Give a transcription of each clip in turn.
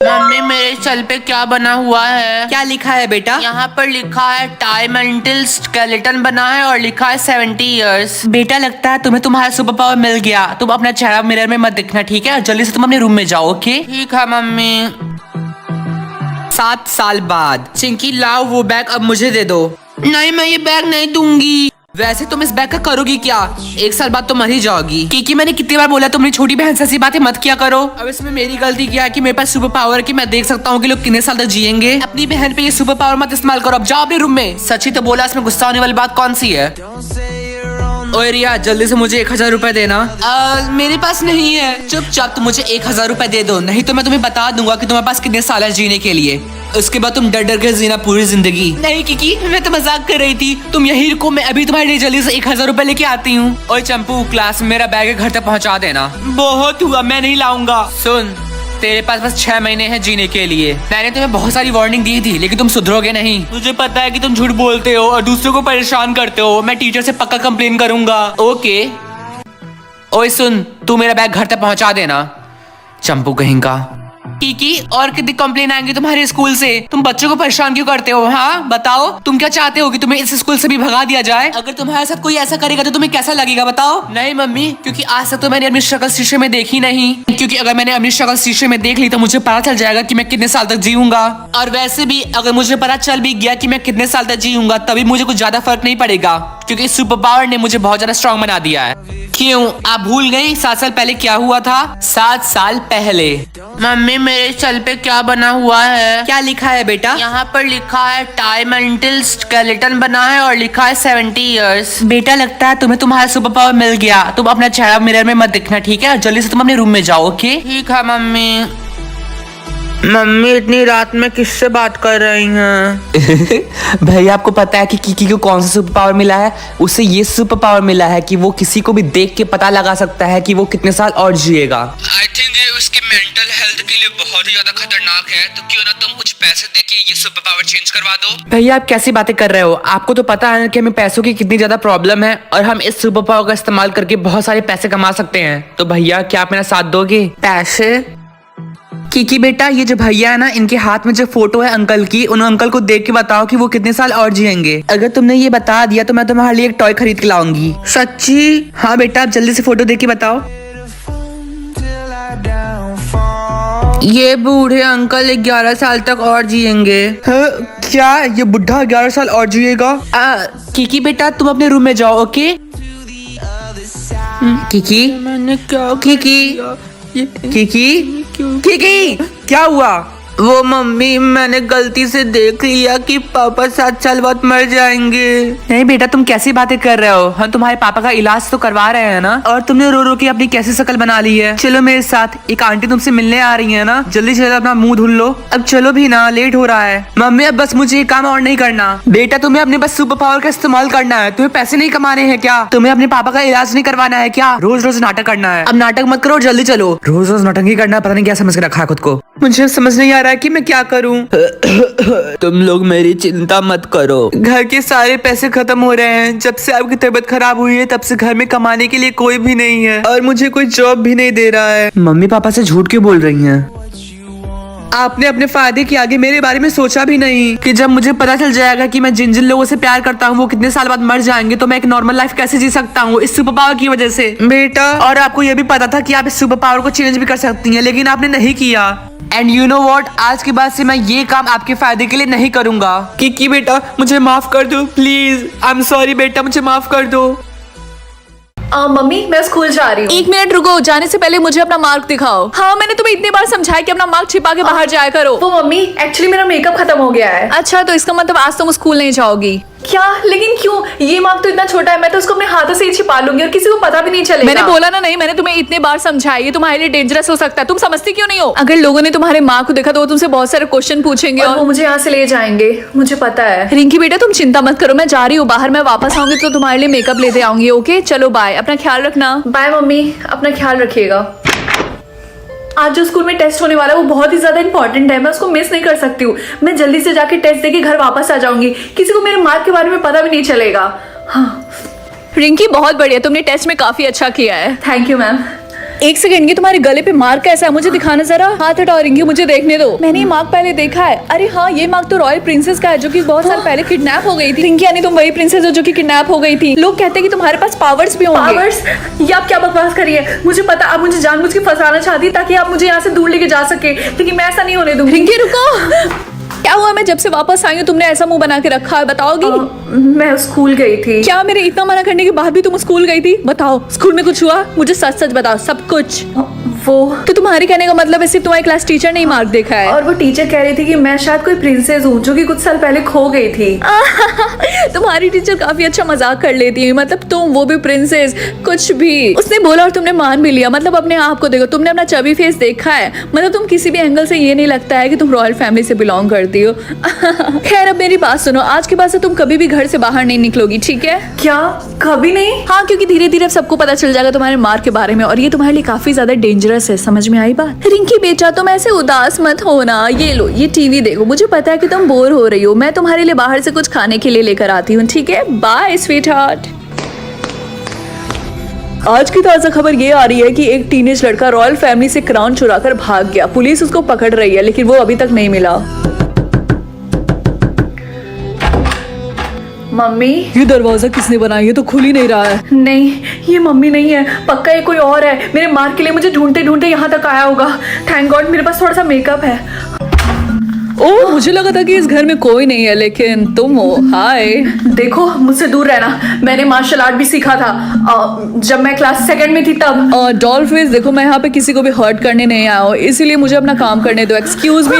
Mummy मेरे sir पे क्या बना हुआ है? क्या लिखा है बेटा? यहाँ पर लिखा है टाइम अंटिल स्केलेटन बना है और लिखा है 70 इयर्स। बेटा लगता है तुम्हें तुम्हारा सुपर पावर मिल गया। तुम अपना चेहरा मिरर में मत दिखना, ठीक है? जल्दी से तुम अपने रूम में जाओ, ओके? ठीक है मम्मी। 7 साल बाद। चिंकी लाओ वो बैग अब मुझे दे दो। नहीं, मैं ये बैग नहीं दूंगी। वैसे तुम इस बैग का करोगी क्या? 1 साल बाद तो मर ही जाओगी। क्योंकि मैंने कितनी बार बोला तुम छोटी बहन से ऐसी बातें मत किया करो। अब इसमें मेरी गलती क्या है कि मेरे पास सुपर पावर है कि मैं देख सकता हूँ कि लोग कितने साल तक जिएंगे। अपनी बहन पे ये सुपर पावर मत इस्तेमाल करो। अब जाओ अपने रूम में। सच्ची तो बोला, इसमें गुस्सा होने वाली बात कौन सी है? ओए रिया, जल्दी से मुझे 1000 रुपए देना। मेरे पास नहीं है। चुपचाप तुम मुझे 1000 रुपए दे दो, नहीं तो मैं तुम्हें बता दूंगा कि तुम्हारे पास कितने साल है जीने के लिए। उसके बाद तुम डर डर के जीना पूरी जिंदगी। नहीं किकी, मैं तो मजाक कर रही थी। तुम यही रुको, मैं अभी तुम्हारे लिए जल्दी से 1000 रुपए लेके आती हूँ। ओए चंपू, क्लास में मेरा बैग घर तक पहुँचा देना। बहुत हुआ, मैं नहीं लाऊंगा। सुन, तेरे पास बस 6 महीने हैं जीने के लिए। मैंने तुम्हें बहुत सारी वार्निंग दी थी, लेकिन तुम सुधरोगे नहीं। मुझे पता है कि तुम झूठ बोलते हो और दूसरों को परेशान करते हो। मैं टीचर से पक्का कंप्लेन करूंगा। ओके। ओए सुन, तू मेरा बैग घर तक पहुंचा देना। चंपू कहीं का। की और कितनी कंप्लेन आएंगे तुम्हारे स्कूल से? तुम बच्चों को परेशान क्यों करते हो? हाँ बताओ, तुम क्या चाहते हो कि तुम्हें इस स्कूल से भी भगा दिया जाए? अगर तुम्हारे साथ कोई ऐसा करेगा तो तुम्हें कैसा लगेगा बताओ? नहीं मम्मी, क्योंकि आज तक तो मैंने अपनी शक्ल शीशे में देखी नहीं। क्योंकि अगर मैंने अपनी शक्ल शीशे में देख ली तो मुझे पता चल जाएगा कि मैं कितने साल तक जीऊंगा। और वैसे भी अगर मुझे पता चल भी गया कि मैं कितने साल तक जीऊंगा तभी मुझे कुछ ज्यादा फर्क नहीं पड़ेगा, क्योंकि सुपर पावर ने मुझे बहुत ज्यादा स्ट्रॉन्ग बना दिया है। क्यों, आप भूल गई 7 साल पहले क्या हुआ था? 7 साल पहले। मम्मी मेरे सर पे क्या बना हुआ है? क्या लिखा है बेटा? यहाँ पर लिखा है टाइम अंटिल स्केलेटन बना है और लिखा है 70 इयर्स। बेटा लगता है तुम्हें तुम्हारा सुपर पावर मिल गया। तुम अपना चेहरा मिरर में मत दिखना, ठीक है? जल्दी से तुम अपने रूम में जाओ, ओके? ठीक है मम्मी। मम्मी इतनी रात में किससे बात कर रही हैं? भैया आपको पता है कि किकी को कौन सा सुपर पावर मिला है? उसे ये सुपर पावर मिला है कि वो किसी को भी देख के पता लगा सकता है कि वो कितने साल और जिएगा। आई थिंक ये उसकी मेंटल हेल्थ के लिए बहुत ही ज्यादा खतरनाक है, तो क्यों ना तुम कुछ पैसे देके ये सुपर पावर चेंज करवा दो। भैया आप कैसी बातें कर रहे हो? आपको तो पता है कि हमें पैसों की कितनी ज्यादा प्रॉब्लम है और हम इस सुपर पावर का इस्तेमाल करके बहुत सारे पैसे कमा सकते हैं। तो भैया क्या आप मेरा साथ दोगे? पैसे? किकी बेटा, ये जो भैया है ना, इनके हाथ में जो फोटो है अंकल की, उन अंकल को देख के बताओ कि वो कितने साल और जिएंगे। अगर तुमने ये बता दिया तो मैं तुम्हारे लिए एक टॉय खरीद के लाऊंगी। सच्ची? हाँ बेटा, आप जल्दी से फोटो देख के बताओ। ये बूढ़े अंकल 11 साल तक और जिएंगे। क्या ये बुढ़ा 11 साल और जिएगा? किकी बेटा तुम अपने रूम में जाओ, ओके? किकी, मैंने क्या किकी, किकी, क्या हुआ? वो मम्मी, मैंने गलती से देख लिया कि पापा 7 साल बाद मर जाएंगे। नहीं बेटा, तुम कैसी बातें कर रहे हो? हम तुम्हारे पापा का इलाज तो करवा रहे हैं ना। और तुमने रो रो के अपनी कैसी शक्ल बना ली है। चलो मेरे साथ, एक आंटी तुमसे मिलने आ रही है ना। जल्दी चलो अपना मुंह धुल लो। अब चलो भी ना, लेट हो रहा है। मम्मी अब बस मुझे ये काम और नहीं करना। बेटा तुम्हें अपने बस सुपर पावर का इस्तेमाल करना है। तुम्हें पैसे नहीं कमाने हैं क्या? तुम्हें अपने पापा का इलाज नहीं करवाना है क्या? रोज रोज नाटक करना है। अब नाटक मत करो, जल्दी चलो। रोज रोज नाटक ही करना, पता नहीं क्या समझ के रखा है खुद को। मुझे समझ नहीं आ रहा है कि मैं क्या करूं। तुम लोग मेरी चिंता मत करो। घर के सारे पैसे खत्म हो रहे हैं। जब से आपकी तबीयत खराब हुई है तब से घर में कमाने के लिए कोई भी नहीं है और मुझे कोई जॉब भी नहीं दे रहा है। मम्मी पापा से झूठ क्यों बोल रही हैं? आपने अपने फायदे के आगे मेरे बारे में सोचा भी नहीं कि जब मुझे पता चल जाएगा कि मैं जिन जिन लोगों से प्यार करता हूँ वो कितने साल बाद मर जाएंगे तो मैं एक नॉर्मल लाइफ कैसे जी सकता हूँ इस सुपर पावर की वजह से। बेटा, और आपको ये भी पता था कि आप इस सुपर पावर को चेंज भी कर सकती हैं, लेकिन आपने नहीं किया। एंड यू नो वॉट, आज के बाद से मैं ये काम आपके फायदे के लिए नहीं करूंगा। किकी बेटा मुझे माफ कर दो प्लीज। आई एम सॉरी बेटा, मुझे माफ कर दो। मम्मी मैं स्कूल जा रही हूँ। 1 मिनट रुको, जाने से पहले मुझे अपना मार्क दिखाओ। हाँ मैंने तुम्हें इतनी बार समझाया कि अपना मार्क छिपा के बाहर जाया करो। वो मम्मी एक्चुअली मेरा मेकअप खत्म हो गया है। अच्छा, तो इसका मतलब आज तुम स्कूल नहीं जाओगी? क्या? लेकिन क्यों? ये मार्क तो इतना छोटा है, मैं तो उसको अपने हाथों से ही छिपा लूंगी और किसी को पता भी नहीं चलेगा। मैंने बोला ना, नहीं मैंने तुम्हें इतने बार समझाया, ये तुम्हारे लिए डेंजरस हो सकता है। तुम समझती क्यों नहीं हो? अगर लोगों ने तुम्हारे मार्क को देखा तो वो तुमसे बहुत सारे क्वेश्चन पूछेंगे और वो मुझे यहाँ से ले जाएंगे, मुझे पता है। रिंकी बेटा तुम चिंता मत करो, मैं जा रही हूँ बाहर। मैं वापस आऊंगी तो तुम्हारे लिए मेकअप लेते आऊंगी। ओके चलो बाय, अपना ख्याल रखना। बाय मम्मी, अपना ख्याल रखिएगा। आज जो स्कूल में टेस्ट होने वाला है वो बहुत ही ज्यादा इंपॉर्टेंट है, मैं उसको मिस नहीं कर सकती हूँ। मैं जल्दी से जाके टेस्ट देके घर वापस आ जाऊंगी, किसी को मेरे मार्क के बारे में पता भी नहीं चलेगा। हाँ रिंकी बहुत बढ़िया, तुमने टेस्ट में काफी अच्छा किया है। Thank you ma'am. एक सेकंड, ये तुम्हारे गले पे मार्क कैसा है? मुझे दिखाना जरा। हाथ हटाओ रिंकी, मुझे देखने दो। मैंने ये मार्क पहले देखा है। अरे हाँ, ये मार्क तो रॉयल प्रिंसेस का है जो कि बहुत साल पहले किडनैप हो गई थी। रिंकी यानी तुम वही प्रिंसेस हो जो कि किडनैप हो गई थी। लोग कहते हैं कि तुम्हारे पास पावर्स भी होंगे। पावर्स? ये आप क्या बकवास करिए? मुझे पता, आप मुझे जानबूझ के फंसाना चाहती ताकि आप मुझे यहाँ से दूर लेके जा सके, लेकिन मैं ऐसा नहीं होने दूंगी। रिंकी रुको, क्या हुआ? मैं जब से वापस आई हूँ तुमने ऐसा मुंह बना के रखा है, बताओगी? मैं स्कूल गई थी। क्या मेरे इतना मना करने के बाद भी तुम स्कूल गई थी? बताओ, स्कूल में कुछ हुआ? मुझे सच सच बताओ, सब कुछ। वो तो तुम्हारे कहने का मतलब है सिर्फ तुम्हारी क्लास टीचर ने ही मार्क देखा है? और वो टीचर कह रही थी कि मैं शायद कोई प्रिंसेस हूँ जो कि कुछ साल पहले खो गई थी। तुम्हारी टीचर काफी अच्छा मजाक कर लेती है। मतलब तुम, वो भी प्रिंसेस, कुछ भी उसने बोला और तुमने मान भी लिया। मतलब अपने आप को देखो, तुमने अपना चबी फेस देखा है। मतलब तुम किसी भी एंगल से ये नहीं लगता है कि तुम रॉयल फैमिली से बिलोंग करती हो। खैर, अब मेरी बात सुनो, आज के बाद से तुम कभी भी घर से बाहर नहीं निकलोगी, ठीक है? क्या? कभी नहीं? हाँ, क्योंकि धीरे धीरे सबको पता चल जाएगा तुम्हारे मार्क के बारे में और ये तुम्हारे लिए काफी ज्यादा डेंजरस है। समझ में आई बात? रिंकी बेटा, तुम ऐसे उदास मत होना। ये लो, ये टीवी देखो। मुझे पता है कि तुम बोर हो रही हो। मैं तुम्हारे लिए बाहर से कुछ खाने के लिए लेकर आती हूँ, ठीक है? Bye sweetheart. आज की ताजा खबर ये आ रही है कि एक टीनेज लड़का रॉयल फैमिली से क्राउन चुराकर भाग गया। पुलिस उसको पकड़ रही है लेकिन वो अभी तक नहीं मिला। मम्मी? ये दरवाजा किसने बनाया? ये तो खुल ही नहीं रहा है। नहीं, ये मम्मी नहीं है, पक्का ये कोई और है। मेरे मार्क के लिए मुझे ढूंढते ढूंढते यहाँ तक आया होगा। थैंक गॉड मेरे पास थोड़ा सा मेकअप है। ओह, मुझे लगा था कि इस घर में कोई नहीं है, लेकिन तुम हो। हाय। देखो, मुझसे दूर रहना। मैंने मार्शल आर्ट भी सीखा था जब मैं क्लास 2nd में थी तब। डॉल्फिन, देखो मैं यहाँ पे किसी को भी हर्ट करने नहीं आया हूँ, इसीलिए मुझे अपना काम करने दो। Excuse me.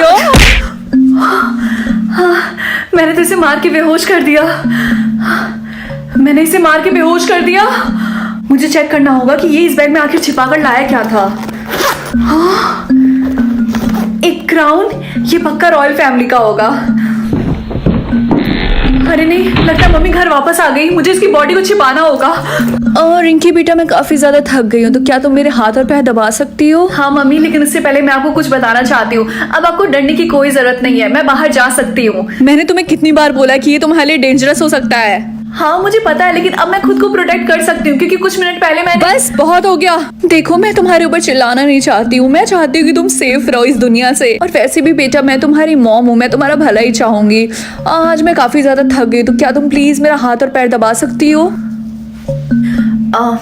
मैंने तो इसे मार के बेहोश कर दिया। मैंने इसे मार के बेहोश कर दिया। मुझे चेक करना होगा कि ये इस बैग में आखिर छिपा कर लाया क्या था। हाँ, एक क्राउन। ये पक्का रॉयल फैमिली का होगा। अरे नहीं, लगता है मम्मी घर वापस आ गई। मुझे इसकी बॉडी को छिपाना होगा। रिंकी बेटा, मैं काफी ज्यादा थक गई हूँ, तो क्या तुम मेरे हाथ और पैर दबा सकती हो? हाँ मम्मी, लेकिन उससे पहले मैं आपको कुछ बताना चाहती हूँ। अब आपको डरने की कोई जरूरत नहीं है, मैं बाहर जा सकती हूँ। मैंने तुम्हें कितनी बार बोला कि ये तुम्हारे लिए डेंजरस हो सकता है। हाँ मुझे पता है, लेकिन अब मैं खुद को प्रोटेक्ट कर सकती हूँ क्योंकि कुछ मिनट पहले मैं बस बहुत हो गया। देखो, मैं तुम्हारे ऊपर चिल्लाना नहीं चाहती हूँ। मैं चाहती हूँ कि तुम सेफ रहो इस दुनिया से। और वैसे भी बेटा, मैं तुम्हारी मॉम हूँ, मैं तुम्हारा भला ही चाहूंगी। आज मैं काफी ज्यादा थक गई, तो क्या तुम प्लीज मेरा हाथ और पैर दबा सकती हो?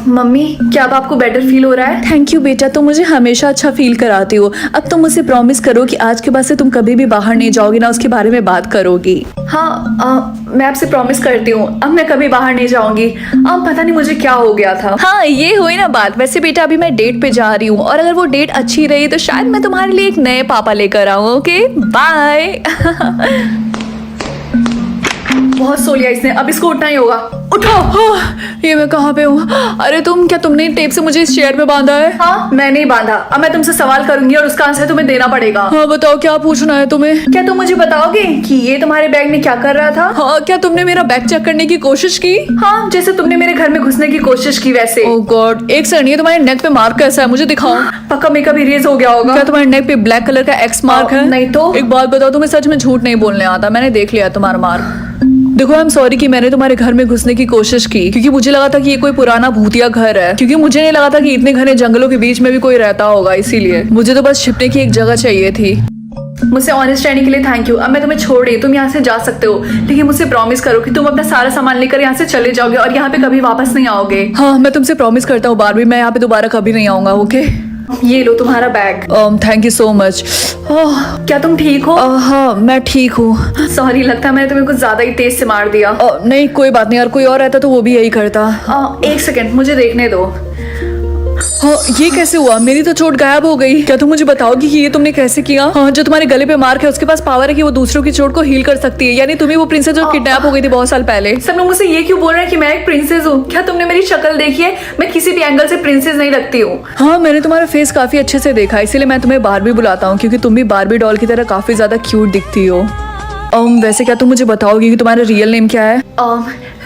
मम्मी, क्या अब आपको बेटर फील हो रहा है? थैंक यू बेटा, तुम मुझे हमेशा अच्छा फील कराती हो। अब तुम मुझसे प्रॉमिस करो कि आज के बाद से तुम कभी भी बाहर नहीं जाओगी, ना उसके बारे में बात करोगी। हाँ, मैं आपसे प्रॉमिस करती हूँ, अब मैं कभी बाहर नहीं जाऊंगी। पता नहीं मुझे क्या हो गया था। हाँ, ये हुई ना बात। वैसे बेटा, अभी मैं डेट पे जा रही हूँ और अगर वो डेट अच्छी रही तो शायद मैं तुम्हारे लिए एक नए पापा लेकर आऊँ। Okay, bye. बहुत सो लिया इसने, अब इसको उठना ही होगा। उठो। ये मैं कहाँ पे हूँ? अरे क्या तुमने टेप से मुझे इस चेयर पे बांधा है? हाँ, मैंने ही बांधा। अब मैं तुमसे सवाल करूंगी और उसका आंसर तुम्हें देना पड़ेगा। हाँ बताओ, क्या पूछना है तुम्हें? क्या तुम मुझे बताओगे कि ये तुम्हारे बैग में क्या कर रहा था? हाँ, क्या तुमने मेरा बैग चेक करने की कोशिश की? हाँ, जैसे तुमने मेरे घर में घुसने की कोशिश की वैसे। ओह गॉड, एक सेकंड, ये तुम्हारे नेक पे मार्क कैसा है? मुझे दिखाओ। पक्का मेकअप इरेज हो गया होगा। क्या तुम्हारे नेक पे ब्लैक कलर का एक्स मार्क है? नहीं तो। एक बात बताओ, तुम्हें सच में झूठ नहीं बोलने आता? मैंने देख लिया तुम्हारा मार्क। देखो, आई एम सॉरी कि मैंने तुम्हारे घर में घुसने की कोशिश की, क्योंकि मुझे लगा था कि ये कोई पुराना भूतिया घर है। क्योंकि मुझे नहीं लगा था कि इतने घने जंगलों के बीच में भी कोई रहता होगा, इसीलिए मुझे तो बस छिपने की एक जगह चाहिए थी। मुझसे ऑनेस्ट रहने के लिए थैंक यू। अब मैं तुम्हें छोड़ रही हूँ, तुम यहाँ से जा सकते हो, लेकिन मुझसे प्रॉमिस करो कि तुम अपना सारा सामान लेकर यहाँ से चले जाओगे और यहाँ पे कभी वापस नहीं आओगे। हाँ, मैं तुमसे प्रॉमिस करता हूँ बारबी, मैं यहाँ पे दोबारा कभी नहीं आऊंगा। ओके, ये लो तुम्हारा bag. Thank you so much. क्या तुम ठीक हो? हाँ, मैं ठीक हूँ। सॉरी, लगता है मैंने तुम्हें कुछ ज्यादा ही तेज से मार दिया। नहीं, कोई बात नहीं यार, कोई और रहता तो वो भी यही करता। एक सेकंड, मुझे देखने दो। हाँ, ये कैसे हुआ? मेरी तो चोट गायब हो गई। क्या तुम मुझे बताओगी कि ये तुमने कैसे किया? हाँ, जो तुम्हारे गले पे मार्क है उसके पास पावर है कि वो दूसरों की चोट को हील कर सकती है। यानी तुम्ही वो प्रिंसेस जो किडनैप हो गई थी बहुत साल पहले। सब लोग मुझसे ये क्यों बोल रहे हैं कि मैं एक प्रिंसेस हूँ? क्या तुमने मेरी शक्ल देखी है? मैं किसी भी एंगल से प्रिंसेस नहीं लगती हूँ। हाँ, मैंने तुम्हारा फेस काफी अच्छे से देखा, इसीलिए मैं तुम्हें बारबी बुलाता हूँ, क्योंकि तुम भी बारबी डॉल की तरह काफी ज्यादा क्यूट दिखती हो। वैसे क्या तुम मुझे बताओगी कि तुम्हारा रियल नेम क्या है?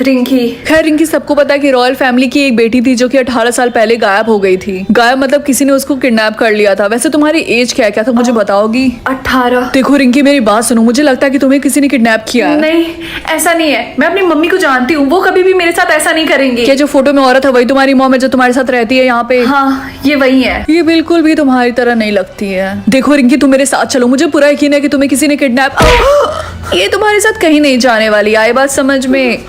रिंकी। खैर रिंकी, सबको पता है कि रॉयल फैमिली की एक बेटी थी जो कि 18 साल पहले गायब हो गई थी। गायब मतलब किसी ने उसको किडनैप कर लिया था। वैसे तुम्हारी एज क्या है, क्या तुम मुझे बताओगी? 18। देखो रिंकी, मेरी बात सुनो, मुझे लगता है कि तुम्हें किसी ने किडनैप किया है। नहीं, ऐसा नहीं है। मैं अपनी मम्मी को जानती हूँ, वो कभी भी मेरे साथ ऐसा नहीं करेंगे। क्या जो फोटो में औरत है वही तुम्हारी मॉम है जो तुम्हारे साथ रहती है यहाँ पे? हाँ, ये वही है। ये बिल्कुल भी तुम्हारी तरह नहीं लगती है। देखो रिंकी, तुम मेरे साथ चलो, मुझे पूरा यकीन है कि तुम्हें किसी ने किडनैप ये तुम्हारे साथ कहीं नहीं जाने वाली। आए बात समझ में?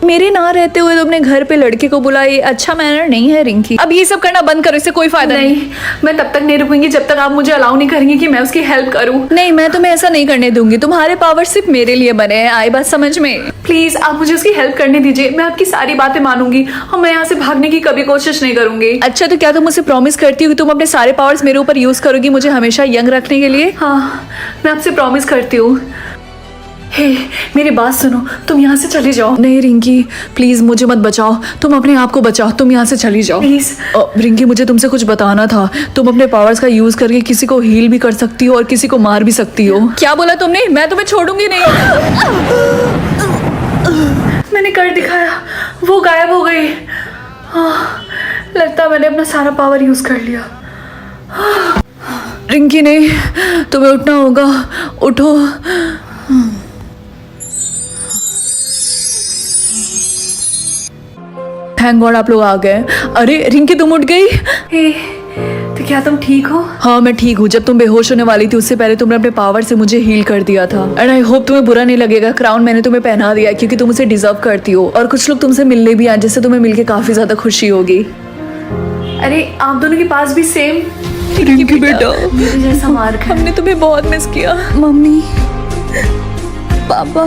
मेरे ना रहते हुए तुमने घर पे लड़के को बुलाया, ये अच्छा मैनर नहीं है रिंकी। अब ये सब करना बंद करो, इससे कोई फायदा नहीं। मैं तब तक नहीं रुकूंगी जब तक आप मुझे अलाउ नहीं करेंगे कि मैं उसकी हेल्प करूं। नहीं, मैं तुम्हें ऐसा नहीं करने दूंगी। तुम्हारे पावर सिर्फ मेरे लिए बने हैं। आई बात समझ में? प्लीज आप मुझे उसकी हेल्प करने दीजिए। मैं आपकी सारी बातें मानूंगी और मैं यहाँ से भागने की कभी कोशिश नहीं करूंगी। अच्छा, तो क्या तुम मुझसे प्रॉमिस करती हो कि तुम अपने सारे पावर्स मेरे ऊपर यूज करोगी मुझे हमेशा यंग रखने के लिए? हाँ, मैं आपसे प्रॉमिस करती हूँ। हे, मेरी बात सुनो, तुम यहाँ से चली जाओ। नहीं रिंकी, प्लीज मुझे मत बचाओ, तुम अपने आप को बचाओ, तुम यहाँ से चली जाओ प्लीज। रिंकी, मुझे तुमसे कुछ बताना था। तुम अपने पावर्स का यूज करके किसी को हील भी कर सकती हो और किसी को मार भी सकती हो। क्या बोला तुमने? मैं तुम्हें छोड़ूंगी नहीं। मैंने कर दिखाया, वो गायब हो गई। हाँ, लगता है मैंने अपना सारा पावर यूज कर लिया। रिंकी ने, तुम्हें उठना होगा, उठो। थैंक गॉड आप लोग आ गए। अरे रिंकी, तुम उठ गई? हे, तो क्या तुम ठीक हो? हाँ मैं ठीक हूँ। जब तुम बेहोश होने वाली थी उससे पहले तुमने अपने पावर से मुझे हील कर दिया था। एंड आई होप तुम्हें बुरा नहीं लगेगा, क्राउन मैंने तुम्हें पहना दिया क्योंकि तुम उसे डिजर्व करती हो। और कुछ लोग तुमसे मिलने भी आए जिससे तुम्हें मिलके काफी ज्यादा खुशी होगी। अरे आप दोनों के पास भी सेम रिंकी बेटा, मेरे जैसा मार्क है। हमने तुम्हें बहुत मिस किया। मम्मी, पापा,